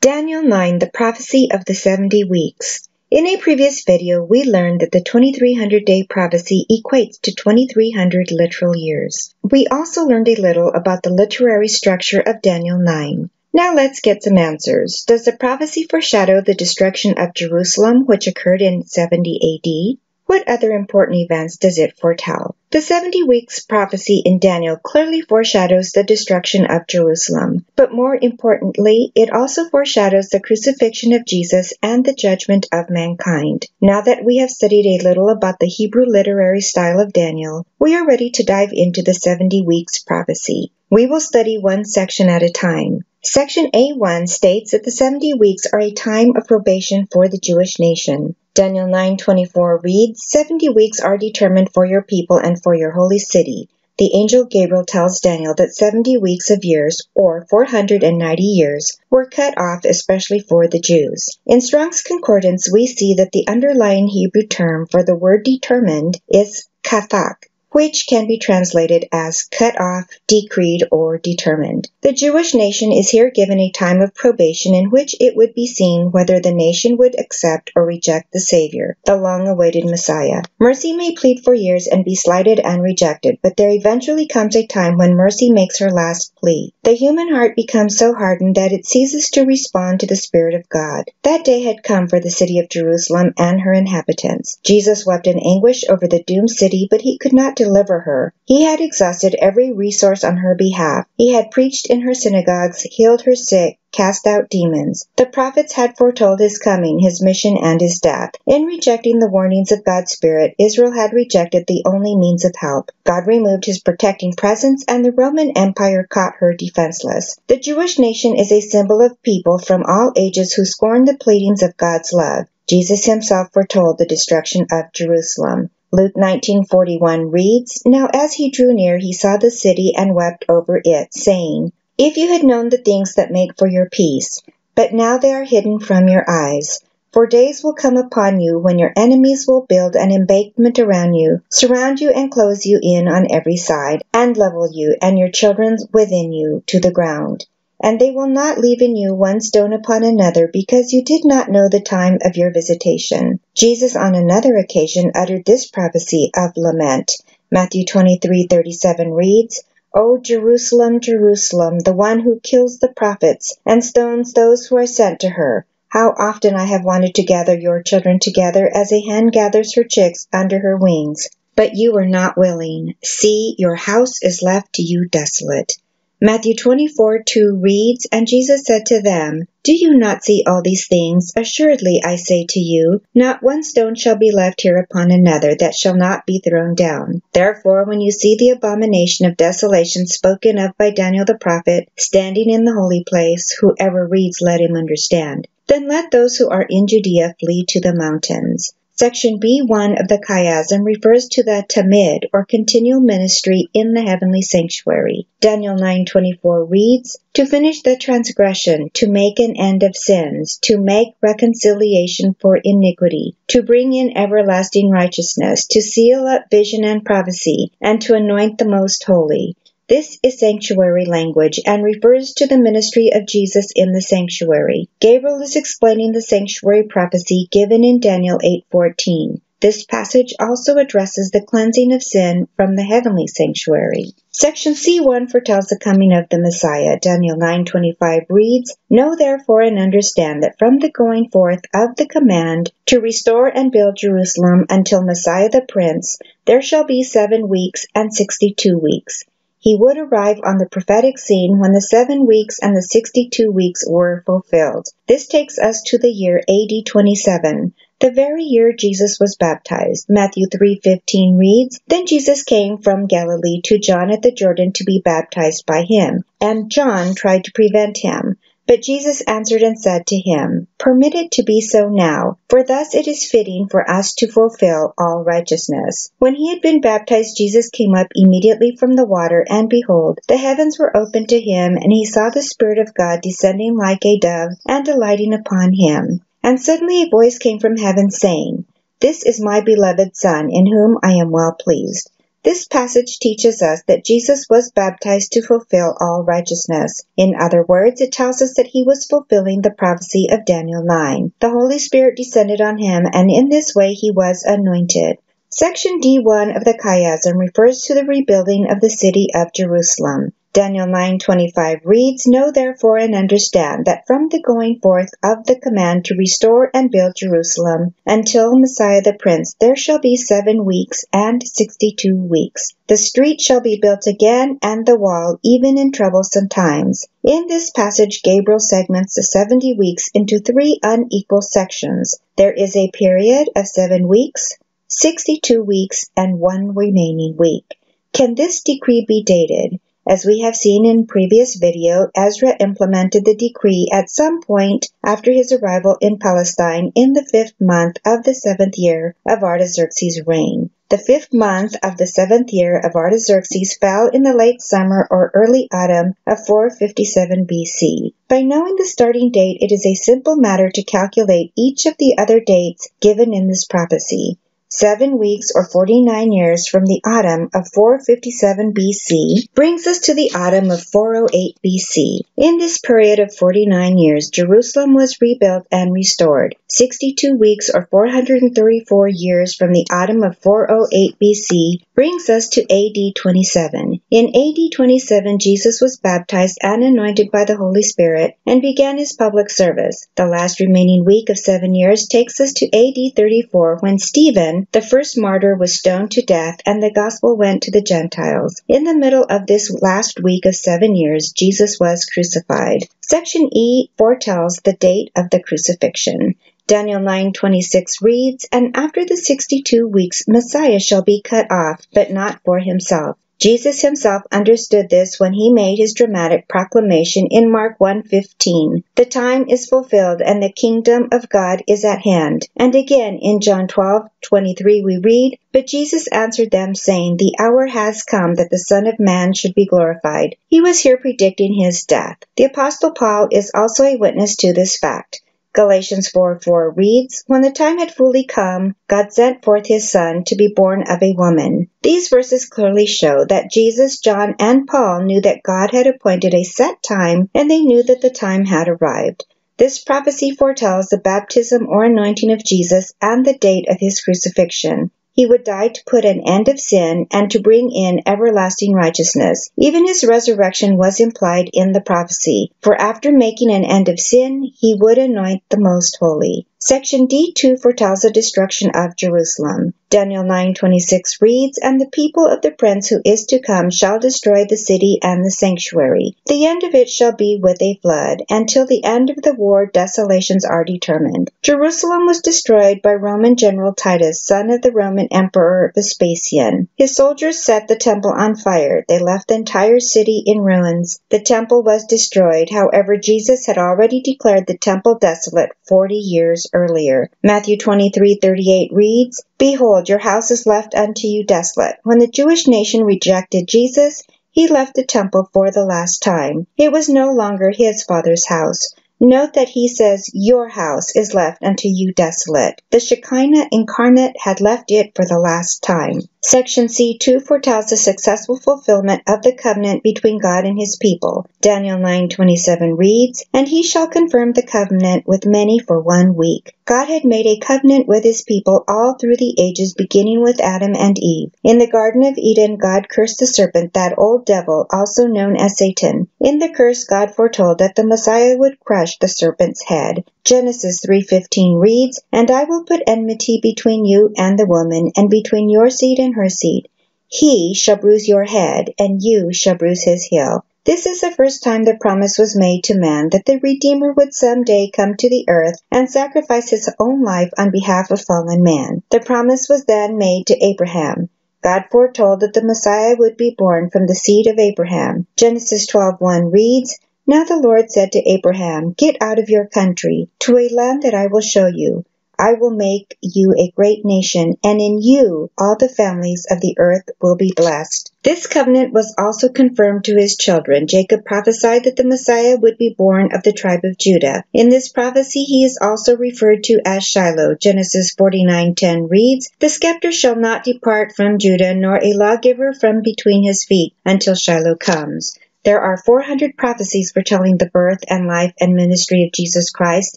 Daniel 9, the prophecy of the 70 weeks. In a previous video, we learned that the 2300-day prophecy equates to 2300 literal years. We also learned a little about the literary structure of Daniel 9. Now let's get some answers. Does the prophecy foreshadow the destruction of Jerusalem, which occurred in 70 AD? What other important events does it foretell? The 70 weeks prophecy in Daniel clearly foreshadows the destruction of Jerusalem, but more importantly, it also foreshadows the crucifixion of Jesus and the judgment of mankind. Now that we have studied a little about the Hebrew literary style of Daniel, we are ready to dive into the 70 weeks prophecy. We will study one section at a time. Section A1 states that the 70 weeks are a time of probation for the Jewish nation. Daniel 9:24 reads, 70 weeks are determined for your people and for your holy city. The angel Gabriel tells Daniel that 70 weeks of years, or 490 years, were cut off especially for the Jews. In Strong's Concordance, we see that the underlying Hebrew term for the word determined is kah-thak, which can be translated as cut off, decreed, or determined. The Jewish nation is here given a time of probation in which it would be seen whether the nation would accept or reject the Savior, the long-awaited Messiah. Mercy may plead for years and be slighted and rejected, but there eventually comes a time when mercy makes her last plea. The human heart becomes so hardened that it ceases to respond to the Spirit of God. That day had come for the city of Jerusalem and her inhabitants. Jesus wept in anguish over the doomed city, but he could not deliver her. He had exhausted every resource on her behalf. He had preached in her synogogues, healed her sick, cast out demons. The prophets had foretold his coming, his mission, and his death. In rejecting the warnings of God's Spirit, Israel had rejected the only means of help. God removed his protecting presence, and the Roman Empire caught her defenseless. The Jewish nation is a symbol of people from all ages who scorn the pleadings of God's love. Jesus himself foretold the destruction of Jerusalem. Luke 19:41 reads, Now as he drew near, he saw the city and wept over it, saying, If you had known the things that make for your peace, but now they are hidden from your eyes. For days will come upon you when your enemies will build an embankment around you, surround you and close you in on every side, and level you and your children within you to the ground. And they will not leave in you one stone upon another, because you did not know the time of your visitation. Jesus on another occasion uttered this prophecy of lament. Matthew 23:37 reads, O Jerusalem, Jerusalem, the one who kills the prophets and stones those who are sent to her. How often I have wanted to gather your children together as a hen gathers her chicks under her wings. But you were not willing. See, your house is left to you desolate. Matthew 24:2 reads, And Jesus said to them, Do you not see all these things? Assuredly I say to you, not one stone shall be left here upon another that shall not be thrown down. Therefore, when you see the abomination of desolation spoken of by Daniel the prophet, standing in the holy place, whoever reads, let him understand. Then let those who are in Judea flee to the mountains. Section B1 of the chiasm refers to the Tamid, or continual ministry in the heavenly sanctuary. Daniel 9:24 reads, To finish the transgression, to make an end of sins, to make reconciliation for iniquity, to bring in everlasting righteousness, to seal up vision and prophecy, and to anoint the most holy. This is sanctuary language and refers to the ministry of Jesus in the sanctuary. Gabriel is explaining the sanctuary prophecy given in Daniel 8:14. This passage also addresses the cleansing of sin from the heavenly sanctuary. Section C1 foretells the coming of the Messiah. Daniel 9:25 reads, Know therefore and understand that from the going forth of the command to restore and build Jerusalem until Messiah the Prince, there shall be 7 weeks and 62 weeks. He would arrive on the prophetic scene when the 7 weeks and the 62 weeks were fulfilled. This takes us to the year AD 27, the very year Jesus was baptized. Matthew 3:15 reads, Then Jesus came from Galilee to John at the Jordan to be baptized by him, and John tried to prevent him. But Jesus answered and said to him, Permit it to be so now, for thus it is fitting for us to fulfill all righteousness. When he had been baptized, Jesus came up immediately from the water, and behold, the heavens were opened to him, and he saw the Spirit of God descending like a dove and alighting upon him. And suddenly a voice came from heaven saying, This is my beloved Son, in whom I am well pleased. This passage teaches us that Jesus was baptized to fulfill all righteousness. In other words, it tells us that he was fulfilling the prophecy of Daniel 9. The Holy Spirit descended on him, and in this way he was anointed. Section D1 of the chiasm refers to the rebuilding of the city of Jerusalem. Daniel 9:25 reads, "Know therefore and understand that from the going forth of the command to restore and build Jerusalem until Messiah the Prince, there shall be 7 weeks and 62 weeks. The street shall be built again, and the wall, even in troublesome times." In this passage, Gabriel segments the 70 weeks into 3 unequal sections. There is a period of 7 weeks, 62 weeks, and 1 remaining week. Can this decree be dated? As we have seen in previous video, Ezra implemented the decree at some point after his arrival in Palestine in the 5th month of the 7th year of Artaxerxes' reign. The 5th month of the 7th year of Artaxerxes fell in the late summer or early autumn of 457 BC. By knowing the starting date, it is a simple matter to calculate each of the other dates given in this prophecy. 7 weeks or 49 years from the autumn of 457 BC brings us to the autumn of 408 BC. In this period of 49 years, Jerusalem was rebuilt and restored. 62 weeks or 434 years from the autumn of 408 BC brings us to AD 27. In AD 27, Jesus was baptized and anointed by the Holy Spirit and began his public service. The last remaining week of 7 years takes us to AD 34 when Stephen, the first martyr, was stoned to death and the gospel went to the Gentiles. In the middle of this last week of 7 years, Jesus was crucified. Section E foretells the date of the crucifixion. Daniel 9:26 reads, "And after the 62 weeks Messiah shall be cut off, but not for himself." Jesus himself understood this when he made his dramatic proclamation in Mark 1:15. "The time is fulfilled and the kingdom of God is at hand." And again in John 12:23 we read, "But Jesus answered them, saying, The hour has come that the Son of Man should be glorified." He was here predicting his death. The Apostle Paul is also a witness to this fact. Galatians 4:4 reads, "When the time had fully come, God sent forth his Son to be born of a woman." These verses clearly show that Jesus, John, and Paul knew that God had appointed a set time, and they knew that the time had arrived. This prophecy foretells the baptism or anointing of Jesus and the date of his crucifixion. He would die to put an end of sin and to bring in everlasting righteousness. Even his resurrection was implied in the prophecy, for after making an end of sin, he would anoint the most holy. Section D2 foretells the destruction of Jerusalem. Daniel 9:26 reads, "And the people of the prince who is to come shall destroy the city and the sanctuary. The end of it shall be with a flood. Until the end of the war, desolations are determined." Jerusalem was destroyed by Roman General Titus, son of the Roman Emperor Vespasian. His soldiers set the temple on fire. They left the entire city in ruins. The temple was destroyed. However, Jesus had already declared the temple desolate 40 years earlier. Matthew 23:38 reads, "Behold, your house is left unto you desolate." When the Jewish nation rejected Jesus, he left the temple for the last time. It was no longer his Father's house. Note that he says, "Your house is left unto you desolate." The Shekinah incarnate had left it for the last time. Section C2 foretells the successful fulfillment of the covenant between God and his people. Daniel 9:27 reads, "And he shall confirm the covenant with many for 1 week." God had made a covenant with his people all through the ages, beginning with Adam and Eve. In the Garden of Eden, God cursed the serpent, that old devil, also known as Satan. In the curse, God foretold that the Messiah would crush the serpent's head. Genesis 3:15 reads, "And I will put enmity between you and the woman, and between your seed and her seed. He shall bruise your head, and you shall bruise his heel." This is the first time the promise was made to man that the Redeemer would someday come to the earth and sacrifice his own life on behalf of fallen man. The promise was then made to Abraham. God foretold that the Messiah would be born from the seed of Abraham. Genesis 12:1 reads, "Now the Lord said to Abraham, Get out of your country, to a land that I will show you. I will make you a great nation, and in you all the families of the earth will be blessed. This covenant was also confirmed to his children. Jacob prophesied that the Messiah would be born of the tribe of Judah. In this prophecy, he is also referred to as Shiloh. Genesis 49:10 reads, "The scepter shall not depart from Judah, nor a lawgiver from between his feet, until Shiloh comes." There are 400 prophecies foretelling the birth and life and ministry of Jesus Christ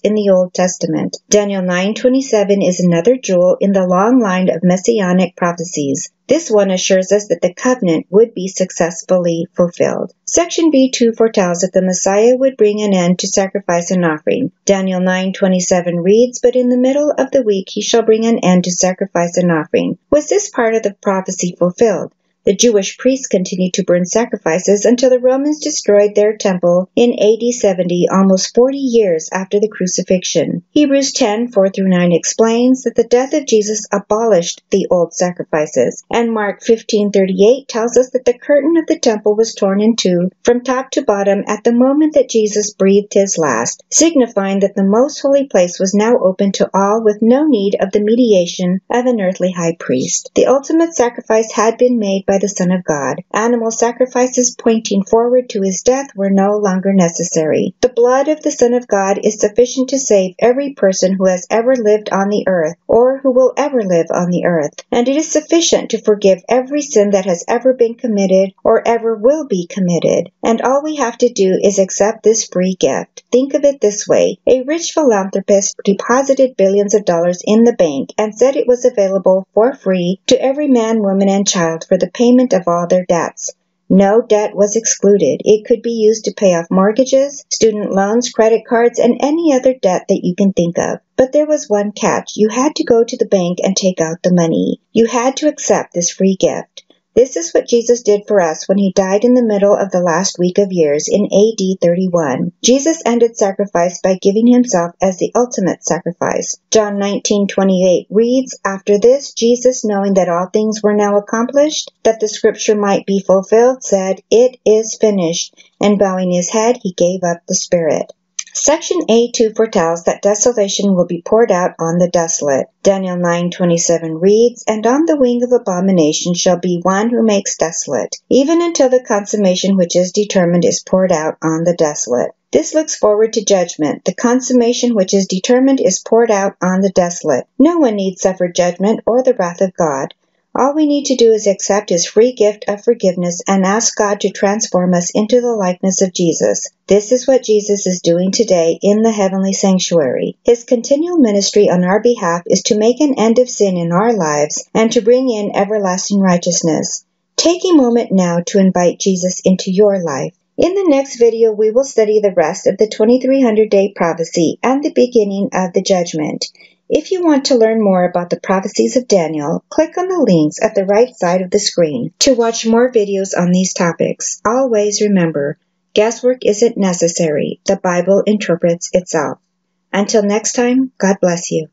in the Old Testament. Daniel 9:27 is another jewel in the long line of messianic prophecies. This one assures us that the covenant would be successfully fulfilled. Section B2 foretells that the Messiah would bring an end to sacrifice and offering. Daniel 9:27 reads, "But in the middle of the week he shall bring an end to sacrifice and offering." Was this part of the prophecy fulfilled? The Jewish priests continued to burn sacrifices until the Romans destroyed their temple in AD 70, almost 40 years after the crucifixion. Hebrews 10:4-9 explains that the death of Jesus abolished the old sacrifices, and Mark 15:38 tells us that the curtain of the temple was torn in two from top to bottom at the moment that Jesus breathed his last, signifying that the most holy place was now open to all with no need of the mediation of an earthly high priest. The ultimate sacrifice had been made by the Son of God. Animal sacrifices pointing forward to his death were no longer necessary. The blood of the Son of God is sufficient to save every person who has ever lived on the earth or who will ever live on the earth, and it is sufficient to forgive every sin that has ever been committed or ever will be committed. And all we have to do is accept this free gift. Think of it this way. A rich philanthropist deposited billions of dollars in the bank and said it was available for free to every man, woman, and child for the payment of all their debts. No debt was excluded. It could be used to pay off mortgages, student loans, credit cards, and any other debt that you can think of. But there was one catch. You had to go to the bank and take out the money. You had to accept this free gift. This is what Jesus did for us when he died in the middle of the last week of years in AD 31. Jesus ended sacrifice by giving himself as the ultimate sacrifice. John 19:28 reads, "After this, Jesus, knowing that all things were now accomplished, that the scripture might be fulfilled, said, 'It is finished,' and bowing his head, he gave up the spirit." Section A2 foretells that desolation will be poured out on the desolate. Daniel 9:27 reads, "And on the wing of abomination shall be one who makes desolate, even until the consummation which is determined is poured out on the desolate." This looks forward to judgment. The consummation which is determined is poured out on the desolate. No one need suffer judgment or the wrath of God. All we need to do is accept his free gift of forgiveness and ask God to transform us into the likeness of Jesus. This is what Jesus is doing today in the heavenly sanctuary. His continual ministry on our behalf is to make an end of sin in our lives and to bring in everlasting righteousness. Take a moment now to invite Jesus into your life. In the next video, we will study the rest of the 2300-day prophecy and the beginning of the judgment. If you want to learn more about the prophecies of Daniel, click on the links at the right side of the screen to watch more videos on these topics. Always remember, guesswork isn't necessary. The Bible interprets itself. Until next time, God bless you.